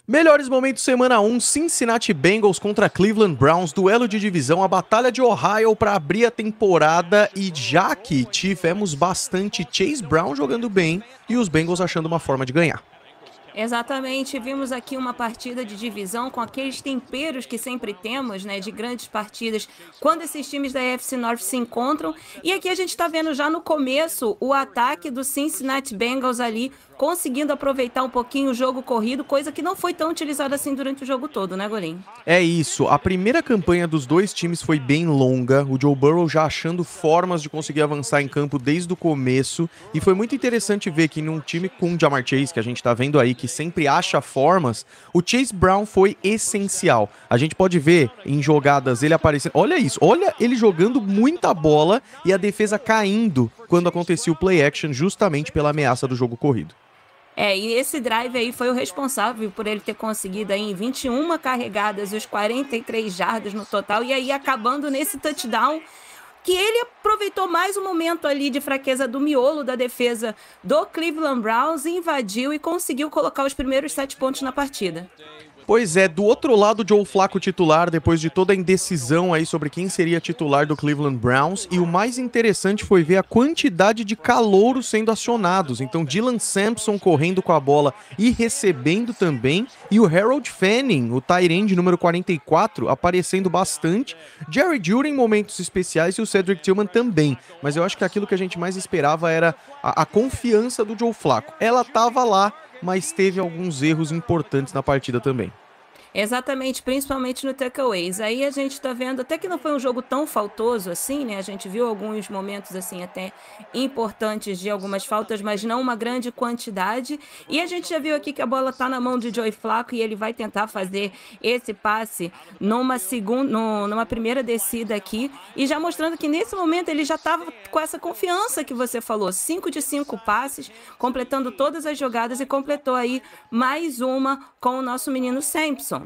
Melhores momentos semana 1, Cincinnati Bengals contra Cleveland Browns, duelo de divisão, a batalha de Ohio para abrir a temporada e já que tivemos bastante Chase Brown jogando bem e os Bengals achando uma forma de ganhar. Exatamente, vimos aqui uma partida de divisão com aqueles temperos que sempre temos, né, de grandes partidas, quando esses times da AFC North se encontram. E aqui a gente está vendo já no começo o ataque do Cincinnati Bengals ali, conseguindo aproveitar um pouquinho o jogo corrido, coisa que não foi tão utilizada assim durante o jogo todo, né, Golim? É isso, a primeira campanha dos dois times foi bem longa, o Joe Burrow já achando formas de conseguir avançar em campo desde o começo, e foi muito interessante ver que num time com o Ja'Marr Chase, que a gente tá vendo aí, que sempre acha formas, o Chase Brown foi essencial. A gente pode ver em jogadas ele aparecendo, olha isso, olha ele jogando muita bola e a defesa caindo quando acontecia o play action justamente pela ameaça do jogo corrido. E esse drive aí foi o responsável por ele ter conseguido aí em 21 carregadas os 43 jardas no total, e aí acabando nesse touchdown, que ele aproveitou mais um momento ali de fraqueza do miolo da defesa do Cleveland Browns, invadiu e conseguiu colocar os primeiros 7 pontos na partida. Pois é, do outro lado, Joe Flacco titular, depois de toda a indecisão aí sobre quem seria titular do Cleveland Browns, e o mais interessante foi ver a quantidade de calouros sendo acionados. Então, Dylan Sampson correndo com a bola e recebendo também, e o Harold Fanning, o tight end número 44, aparecendo bastante, Jerry Jeudy em momentos especiais e o Cedric Tillman também. Mas eu acho que aquilo que a gente mais esperava era a confiança do Joe Flacco. Ela tava lá, mas teve alguns erros importantes na partida também. Exatamente, principalmente no takeaways. Aí a gente tá vendo, até que não foi um jogo tão faltoso assim, né? A gente viu alguns momentos assim até importantes de algumas faltas, mas não uma grande quantidade. E a gente já viu aqui que a bola tá na mão de Joey Flacco e ele vai tentar fazer esse passe numa primeira descida aqui, e já mostrando que nesse momento ele já estava com essa confiança que você falou, 5 de 5 passes, completando todas as jogadas e completou aí mais uma com o nosso menino Sampson.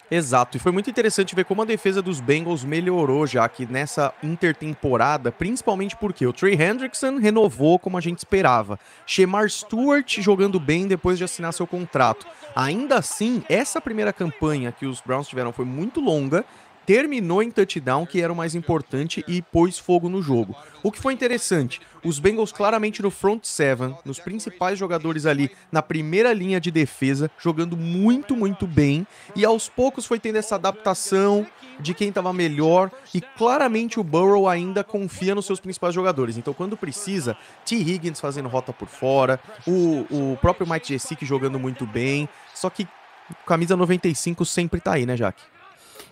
Exato, e foi muito interessante ver como a defesa dos Bengals melhorou já que nessa intertemporada, principalmente porque o Trey Hendrickson renovou como a gente esperava. Shemar Stewart jogando bem depois de assinar seu contrato. Ainda assim, essa primeira campanha que os Browns tiveram foi muito longa, terminou em touchdown, que era o mais importante, e pôs fogo no jogo. O que foi interessante, os Bengals claramente no front seven, nos principais jogadores ali na primeira linha de defesa, jogando muito, muito bem, e aos poucos foi tendo essa adaptação de quem estava melhor, e claramente o Burrow ainda confia nos seus principais jogadores. Então, quando precisa, T. Higgins fazendo rota por fora, o próprio Mike Gesicki jogando muito bem, só que camisa 95 sempre tá aí, né, Jaque?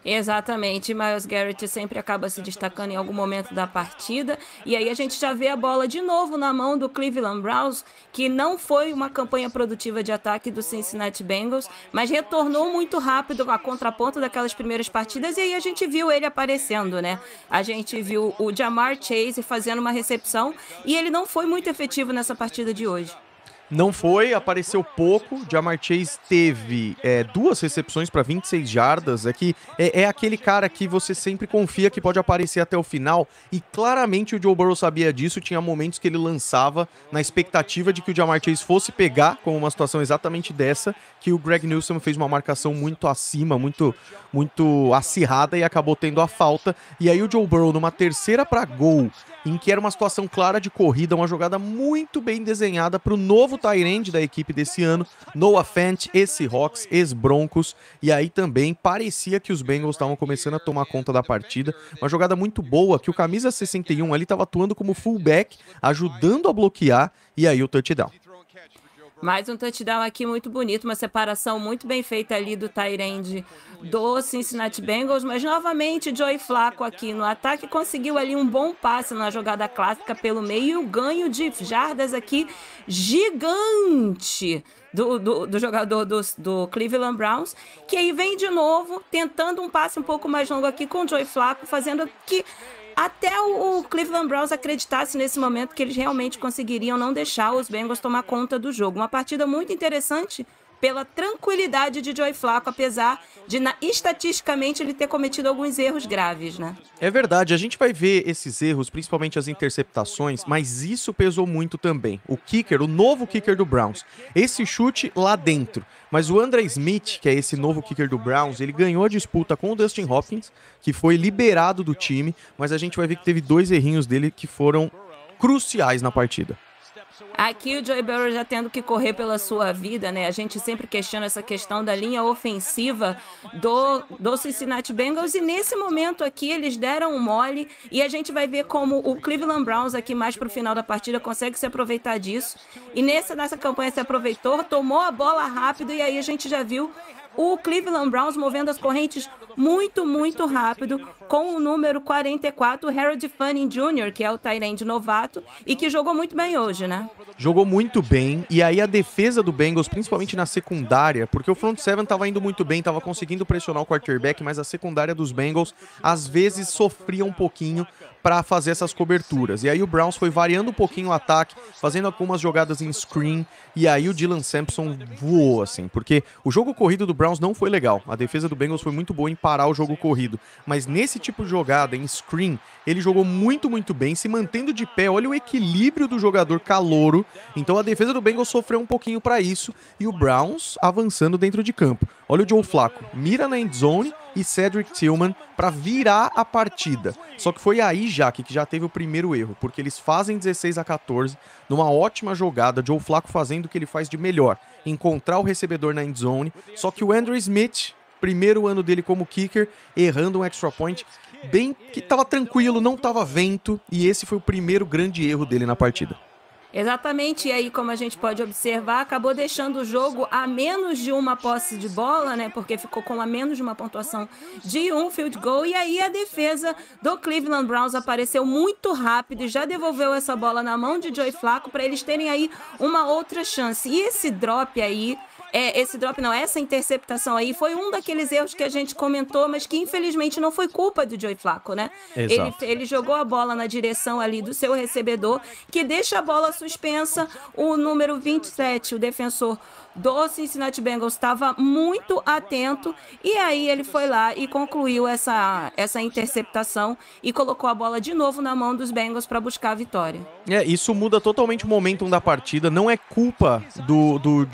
Exatamente, Myles Garrett sempre acaba se destacando em algum momento da partida, e aí a gente já vê a bola de novo na mão do Cleveland Browns, que não foi uma campanha produtiva de ataque do Cincinnati Bengals, mas retornou muito rápido a contraponto daquelas primeiras partidas, e aí a gente viu ele aparecendo, né? A gente viu o Ja'Marr Chase fazendo uma recepção, e ele não foi muito efetivo nessa partida de hoje. Não foi, apareceu pouco. Ja'Marr Chase teve 2 recepções para 26 jardas. É aquele cara que você sempre confia que pode aparecer até o final. E claramente o Joe Burrow sabia disso. Tinha momentos que ele lançava na expectativa de que o Ja'Marr Chase fosse pegar, como uma situação exatamente dessa, que o Greg Newsome fez uma marcação muito acima, muito acirrada e acabou tendo a falta. E aí o Joe Burrow, numa terceira para gol, em que era uma situação clara de corrida, uma jogada muito bem desenhada para o novo tight end da equipe desse ano, Noah Fant, ex-Seahawks, ex-Broncos, e aí também parecia que os Bengals estavam começando a tomar conta da partida, uma jogada muito boa, que o camisa 61 ali estava atuando como fullback, ajudando a bloquear, e aí o touchdown. Mais um touchdown aqui muito bonito, uma separação muito bem feita ali do tight end do Cincinnati Bengals, mas novamente Joey Flacco aqui no ataque conseguiu ali um bom passe na jogada clássica pelo meio, e o ganho de jardas aqui gigante do jogador do Cleveland Browns, que aí vem de novo tentando um passe um pouco mais longo aqui com o Joey Flacco, fazendo que até o Cleveland Browns acreditasse nesse momento que eles realmente conseguiriam não deixar os Bengals tomar conta do jogo. Uma partida muito interessante pela tranquilidade de Joe Flacco, apesar de, estatisticamente, ele ter cometido alguns erros graves, né? É verdade, a gente vai ver esses erros, principalmente as interceptações, mas isso pesou muito também. O kicker, o novo kicker do Browns, esse chute lá dentro. Mas o Andre Smith, que é esse novo kicker do Browns, ele ganhou a disputa com o Dustin Hopkins, que foi liberado do time, mas a gente vai ver que teve 2 errinhos dele que foram cruciais na partida. Aqui o Joe Burrow já tendo que correr pela sua vida, né? A gente sempre questiona essa questão da linha ofensiva do Cincinnati Bengals e nesse momento aqui eles deram um mole e a gente vai ver como o Cleveland Browns aqui mais pro final da partida consegue se aproveitar disso. E nessa campanha se aproveitou, tomou a bola rápido e aí a gente já viu o Cleveland Browns movendo as correntes muito, muito rápido, com o número 44, Harold Fanning Jr., que é o tight end novato, e que jogou muito bem hoje, né? Jogou muito bem, e aí a defesa do Bengals, principalmente na secundária, porque o front seven tava indo muito bem, tava conseguindo pressionar o quarterback, mas a secundária dos Bengals, às vezes, sofria um pouquinho para fazer essas coberturas. E aí o Browns foi variando um pouquinho o ataque, fazendo algumas jogadas em screen, e aí o Dylan Sampson voou, assim, porque o jogo corrido do Browns não foi legal. A defesa do Bengals foi muito boa em parar o jogo corrido, mas nesse tipo de jogada, em screen, ele jogou muito, muito bem, se mantendo de pé. Olha o equilíbrio do jogador calouro. Então a defesa do Bengals sofreu um pouquinho para isso, e o Browns avançando dentro de campo. Olha o Joe Flacco, mira na endzone e Cedric Tillman para virar a partida. Só que foi aí, Jaque, que já teve o primeiro erro, porque eles fazem 16-14 numa ótima jogada, Joe Flacco fazendo o que ele faz de melhor, encontrar o recebedor na endzone, só que o Andre Smith, primeiro ano dele como kicker, errando um extra point, bem que tava tranquilo, não tava vento, e esse foi o primeiro grande erro dele na partida. Exatamente, e aí como a gente pode observar, acabou deixando o jogo a menos de uma posse de bola, né, porque ficou com a menos de uma pontuação de um field goal, e aí a defesa do Cleveland Browns apareceu muito rápido e já devolveu essa bola na mão de Joe Flacco para eles terem aí uma outra chance. E esse drop aí, essa interceptação aí foi um daqueles erros que a gente comentou, mas que infelizmente não foi culpa do Joe Flacco, né? Ele jogou a bola na direção ali do seu recebedor, que deixa a bola suspensa. O número 27, o defensor do Cincinnati Bengals, estava muito atento e aí ele foi lá e concluiu essa interceptação e colocou a bola de novo na mão dos Bengals para buscar a vitória. Isso muda totalmente o momentum da partida, não é culpa do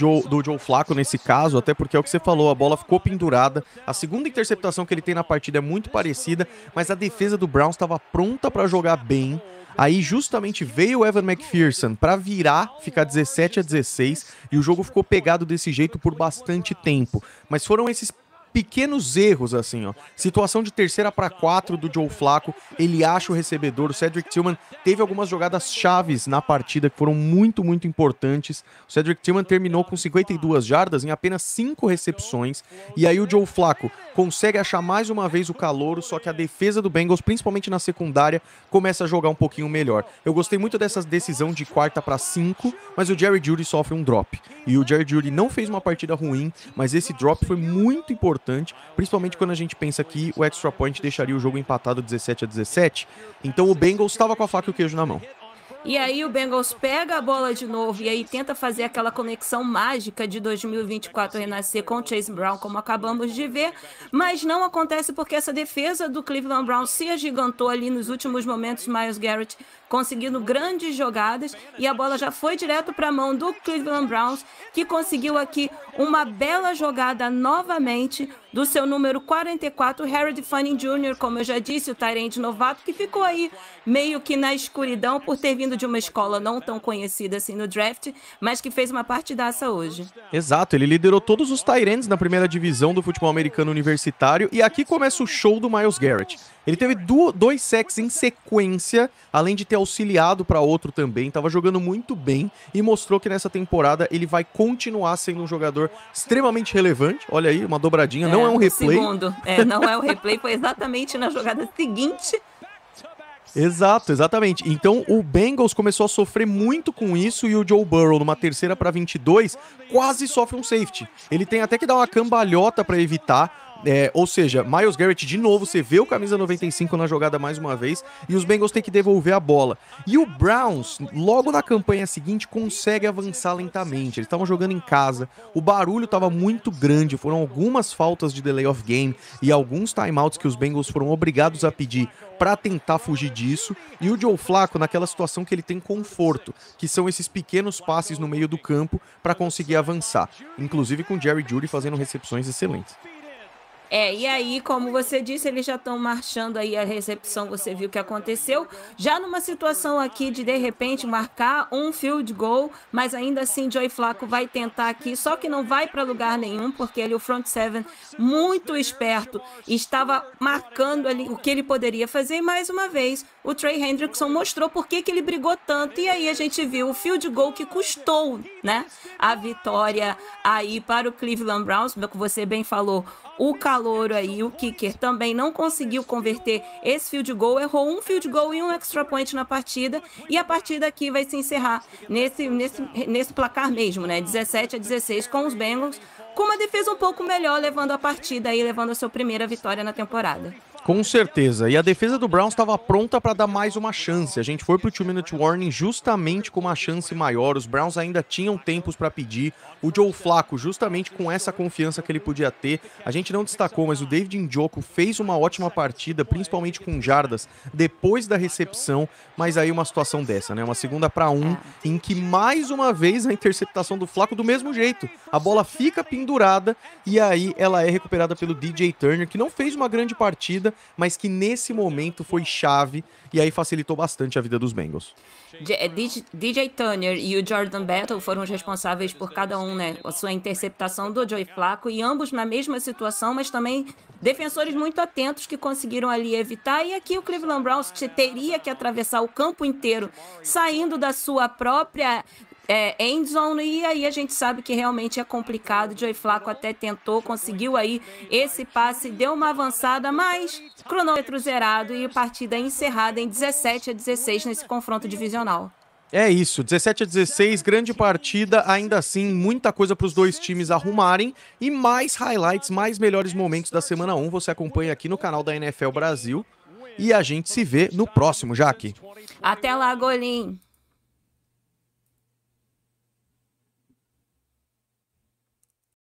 Joe Flacco nesse caso, até porque é o que você falou, a bola ficou pendurada, a segunda interceptação que ele tem na partida é muito parecida, mas a defesa do Browns estava pronta para jogar bem. Aí justamente veio o Evan McPherson para virar, ficar 17-16, e o jogo ficou pegado desse jeito por bastante tempo. Mas foram esses pequenos erros, assim, ó. Situação de 3ª para 4 do Joe Flacco, ele acha o recebedor, o Cedric Tillman teve algumas jogadas chaves na partida que foram muito, muito importantes. O Cedric Tillman terminou com 52 jardas em apenas 5 recepções, e aí o Joe Flacco consegue achar mais uma vez o calouro, só que a defesa do Bengals, principalmente na secundária, começa a jogar um pouquinho melhor. Eu gostei muito dessa decisão de 4ª para 5, mas o Jerry Jeudy sofre um drop. E o Jerry Jeudy não fez uma partida ruim, mas esse drop foi muito importante, principalmente quando a gente pensa que o extra point deixaria o jogo empatado 17-17. Então o Bengals estava com a faca e o queijo na mão. E aí o Bengals pega a bola de novo e aí tenta fazer aquela conexão mágica de 2024 renascer com o Chase Brown, como acabamos de ver, mas não acontece porque essa defesa do Cleveland Browns se agigantou ali nos últimos momentos. Myles Garrett conseguindo grandes jogadas e a bola já foi direto para a mão do Cleveland Browns, que conseguiu aqui uma bela jogada novamente do seu número 44, Harold Fanning Jr., como eu já disse, o tight end novato, que ficou aí meio que na escuridão por ter vindo de uma escola não tão conhecida assim no draft, mas que fez uma partidaça hoje. Exato, ele liderou todos os tight ends na primeira divisão do futebol americano universitário, e aqui começa o show do Myles Garrett. Ele teve 2 sacks em sequência, além de ter auxiliado para outro também, estava jogando muito bem e mostrou que nessa temporada ele vai continuar sendo um jogador extremamente relevante. Olha aí, uma dobradinha, não é um replay. Não é um replay, foi exatamente na jogada seguinte. Exato, exatamente. Então o Bengals começou a sofrer muito com isso e o Joe Burrow, numa 3ª para 22, quase sofre um safety. Ele tem até que dar uma cambalhota para evitar, Ou seja, Myles Garrett de novo, você vê o camisa 95 na jogada mais uma vez, e os Bengals têm que devolver a bola. E o Browns, logo na campanha seguinte, consegue avançar lentamente. Eles estavam jogando em casa, o barulho estava muito grande, foram algumas faltas de delay of game e alguns timeouts que os Bengals foram obrigados a pedir para tentar fugir disso, e o Joe Flacco naquela situação que ele tem conforto, que são esses pequenos passes no meio do campo para conseguir avançar, inclusive com Jerry Jeudy fazendo recepções excelentes. E aí, como você disse, eles já estão marchando aí a recepção, você viu o que aconteceu. Já numa situação aqui de repente, marcar um field goal, mas ainda assim, Joey Flacco vai tentar aqui, só que não vai para lugar nenhum, porque ele, o front seven, muito esperto, estava marcando ali o que ele poderia fazer, e mais uma vez, o Trey Hendrickson mostrou por que ele brigou tanto, e aí a gente viu o field goal que custou, né, a vitória aí para o Cleveland Browns, como você bem falou. O calouro aí, o kicker, também não conseguiu converter esse field goal, errou um field goal e um extra point na partida, e a partida aqui vai se encerrar nesse placar mesmo, né, 17-16, com os Bengals, com uma defesa um pouco melhor, levando a partida aí, levando a sua primeira vitória na temporada. Com certeza, e a defesa do Browns estava pronta para dar mais uma chance. A gente foi pro 2-minute warning justamente com uma chance maior, os Browns ainda tinham tempos para pedir. O Joe Flacco, justamente com essa confiança que ele podia ter, a gente não destacou, mas o David Njoku fez uma ótima partida, principalmente com jardas, depois da recepção, mas aí uma situação dessa, né? Uma 2ª-1, em que mais uma vez a interceptação do Flacco do mesmo jeito. A bola fica pendurada e aí ela é recuperada pelo DJ Turner, que não fez uma grande partida, mas que nesse momento foi chave e aí facilitou bastante a vida dos Bengals. DJ Turner e o Jordan Battle foram os responsáveis por cada um, né? A sua interceptação do Joey Flacco, e ambos na mesma situação, mas também defensores muito atentos que conseguiram ali evitar. E aqui o Cleveland Browns teria que atravessar o campo inteiro, saindo da sua própria end zone, e aí a gente sabe que realmente é complicado. Joey Flacco até tentou, conseguiu aí esse passe, deu uma avançada, mas cronômetro zerado e partida encerrada em 17-16 nesse confronto divisional. É isso, 17-16, grande partida, ainda assim, muita coisa para os dois times arrumarem, e mais highlights, mais melhores momentos da semana 1, você acompanha aqui no canal da NFL Brasil, e a gente se vê no próximo, Jaque. Até lá, Golim!